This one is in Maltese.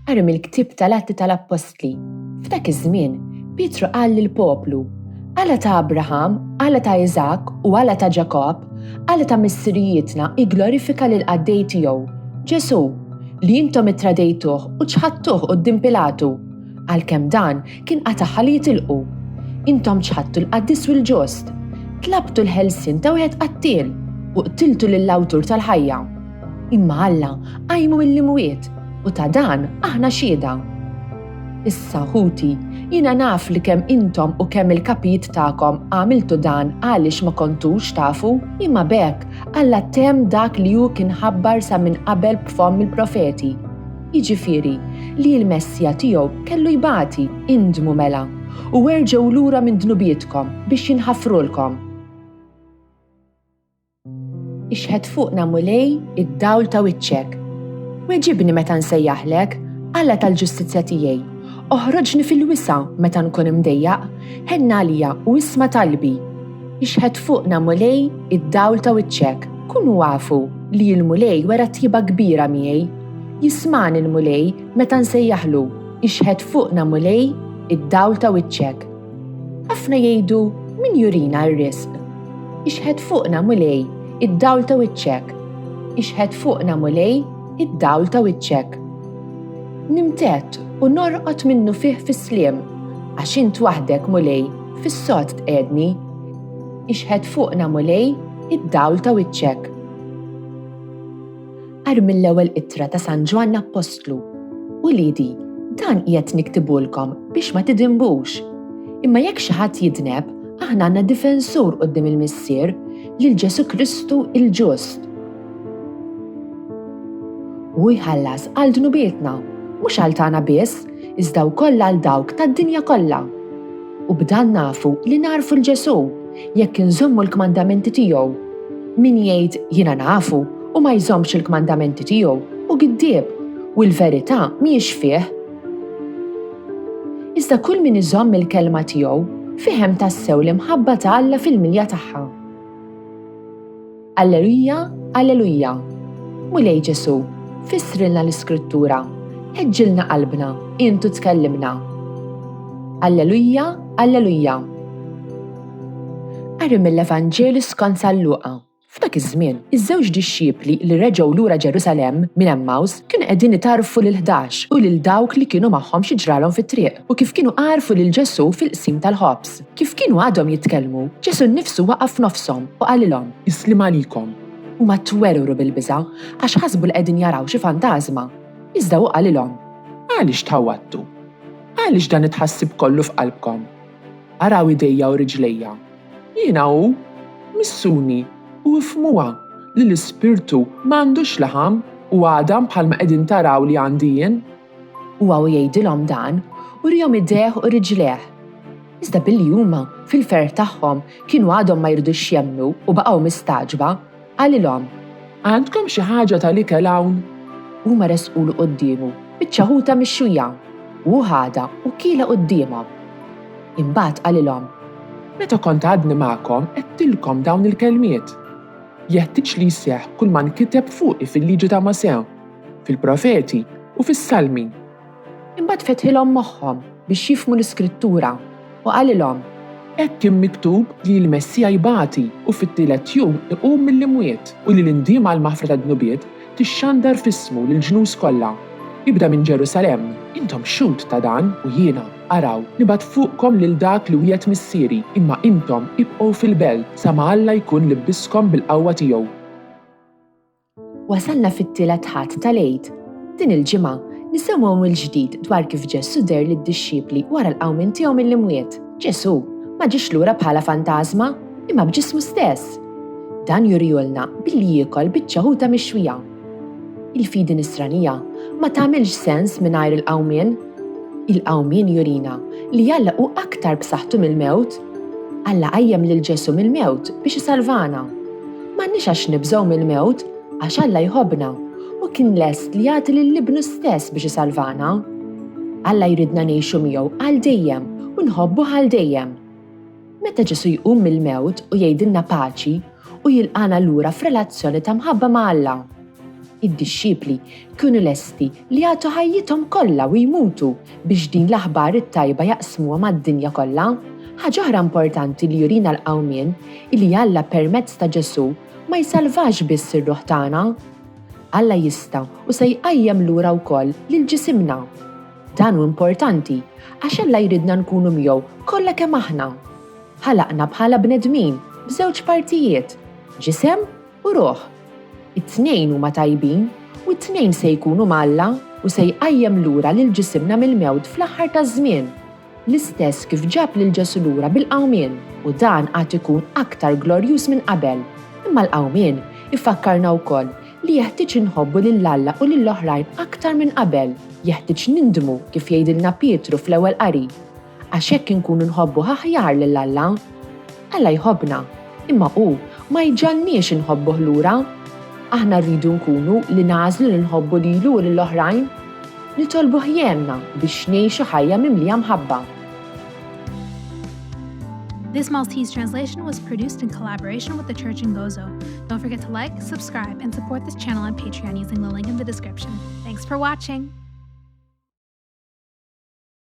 Qari mill-ktieb tal-Atti tal-Apostli. F'dak iż-żmien, Pietru qal lill-poplu: Alla ta' Abraham, alla ta' Iżak u alla ta' Ġakob, alla ta' missirijietna igglorifika lil qaddej tiegħu, Ġesu, li intom ittradejtuh u ċħadtuh quddiem Pilatu, għalkemm dan kien qataħħa li jitilqu. Intom ċħadtu l-qaddis u l-ġust, tlabtu l-ħelsien ta' wieħed qattil u qtiltu lill-awtur tal-ħajja. Imma Alla qajmu mill-imwiet u ta' dan aħna xhieda. Issa ħuti, jiena naf li kemm intom u kemm il-kapijiet tagħkom għamiltu dan għaliex ma kontux tafu, imma bekk Alla temm dak li hu kien ħabbar sa minn qabel b'fomm il-profeti. Jiġifieri li l-Messija tiegħu kellu jbati indmu mela u werġgħu lura minn dnubietkom biex jinħafrulkom. Ixħed fuqna mulej id-dawl ta' wiċċek. Weġibni meta nsejjaħlek, Alla tal-ġustizzja tiegħi. Oħroġni fil-wisa meta nkun imdejjaq, ħenna għalija u isma' talbi. Ixħed fuqna mulej id-dawl ta' wiċċek. Kunu għafu li l-mulej wera tjiba kbira miegħi. Jismani l-mulej meta nsejjaħlu. Ixħed fuqna mulej id-dawl ta' wiċċek. Ħafna jgħidu min jurina r-risq. Ixħed fuqna mulej id-dawl ta' wiċċek. Ixħed fuqna mulej id-dawl ta' wiċċek. Nimtet u norqot minnu fih fis-sliem, għax int waħdek mulej fis-sod tqedni. Ixħed fuqna mulej id-dawl ta' wiċċek. Qar mill-ewwel ittra ta' San Ġwann Apostlu. Uliedi, dan qiegħed niktibulkom biex ma tidimbux. Imma jekk xi ħadd jidneb, aħna għandna difensur quddiem il-Missier lil Ġesu Kristu il-Ġust. U jħallas għal dnubietna, mhux għal tagħna biss, iżda wkoll għal dawk tad-dinja kollha. U b'dan nafu li narfu l-Ġesu jekk inżommu l-kmandamenti tiegħu. Min jgħid jiena nafu u ma jżommx il-kmandamenti tiegħu u giddieb u l-verità mhijiex fih. Iżda kull min iżomm il-kelma tiegħu fihem tassew li mħabba ta' Alla fil-milja tagħha. Alleluja, alleluja. Mulej Ġesu, fissrilna l-Iskrittura, ħeġġilna qalbna, intu tkellimna. Alleluja, alleluja. Qari mill-Evanġelu skont San Luqa. F'dak iż-żmien, iż-żewġ dixxiepli li reġgħu lura Ġerusalemm minn Emmaus kienu qegħdin itarfu lil-11 u lil dawk li kienu magħhom xi ġralhom fit-triq u kif kienu għarfu lil Ġesu fil-qsim tal-ħobs. Kif kienu għadhom jitkellmu, Ġesu nnifsu waqaf nofshom u qalilhom: Islim għalikom. U ma twerru bil-biża' għax ħasbu li qegħdin jaraw xi fantażma. Iżda hu qalilhom: Għaliex tħawwadtu? Għaliex dan itħassib kollu f'qalbkom? Araw idejja u riġlejja. Jiena hu, missuni u ifhmuha li l-Ispirtu m'għandux laħam u għadam bħalma qegħdin taraw li għandi jien. U għaw jgħidilhom dan u rihom idejh u riġlejh. Iżda billi huma fil-fer tagħhom kienu għadhom ma jirdux jemmnu u baqgħu mistaġba, qalilhom: Għandkom xi ħaġa tal-ikel hawn? Huma resqulu qudiemu biċċaħuta mixxuja u ħada u kiela qudiemhom. Imbagħad qalilhom: Meta kont għadni magħkom qedtilkom dawn il-kelmiet. Jeħtieġ li jseħħ kull ma nkiteb fuqi fil-liġi ta' Mosew, fil-profeti u fis-salmi. Imbagħad fetħilhom moħħhom biex jifhmu l-Iskrittura u qalilhom: Hekk kien miktub li l-Messija jbati u fit-tielet jum iqum mill-imwiet u li l-indiem għal maħfra ta' dnubiet tixxandar f'ismu lill-ġnus kollha. Ibda minn Ġerusalemm, intom xut ta' dan u jiena araw nibgħat fuqkom lil dak li wieħed missieri, imma intom ibqgħu fil-belt sa ma Alla jkun libbiskom bil-qawwa tiegħu. Wasalna fit-tielet ħadd tal-Għid. Din il-ġimgħa nisimgħu mill-ġdid dwar kif Ġesu der lid-dixxiepli wara l-qawmien tiegħu mill-imwiet. Ġesu ma ġiex lura bħala fantażma, imma b'ġismu stess. Dan jurjulna billi jiekol biċċaħuta mixwija. Il-fidi nisranija ma tagħmilx sens mingħajr il-qawmien. Il-qawmien jurina li Alla hu aktar b'saħħtu mill-mewt. Alla qajjem lil Ġesu mill-mewt biex isalvana. M'għandniex għax nibżgħu mill-mewt għax Alla jħobbna u kien lest li jagħti lill-Ibnu stess biex isalvana. Alla jridna ngħixu miegħu għal dejjem u nħobbu għal dejjem. Meta Ġesu jqum mill-mewt u jgħidilna paċi u jilqana lura f'relazzjoni ta' mħabba ma' Alla. Id-dixxipli kienu lesti li jagħtu ħajjithom kollha u jmutu biex din l-aħbar it-tajba jaqsmuha mad-dinja kollha. Ħaġa oħra importanti li jurina l-Qawmien li Alla permezz ta' Ġesu ma jsalvax biss ir-ruħ tagħna. Alla jista' u se jqajjem lura wkoll lil ġisimna. Dan hu importanti għax Alla jridna nkunu miegħu kollha kemm aħna. Ħalaqna bħala bnedmin b'żewġ partijiet, ġisem u ruħ. It-tnejn huma tajbin u t-tnejn se jkunu Alla u se jqajjem lura lil ġisimna mill-mewt fl-aħħar taż-żmien. L-istess kif ġab lil Ġesu lura bil-Qawmien u dan għad ikun aktar glorjuż minn qabel. Imma l-Qawmien ifakkarna wkoll li jeħtieġ inħobbu lil Alla u lill-oħrajn aktar minn qabel. Jeħtieġ nindmu kif jgħidilna Pietru fl-ewwel qari. Għax hekk inkunu nħobbu aħjar lil Alla. Alla jħobbna, imma hu ma jġalniex inħobbuh lura. Aħna rridu nkunu li nażlu li nħobbu lilu u lill-oħrajn. Nitolbuh jgħinna biex ngħixu ħajja mimlija mħabba. This Maltese translation was produced in collaboration with the church in Gozo. Don't forget to like, subscribe, and support this channel on Patreon using the link in the description. Thanks for watching!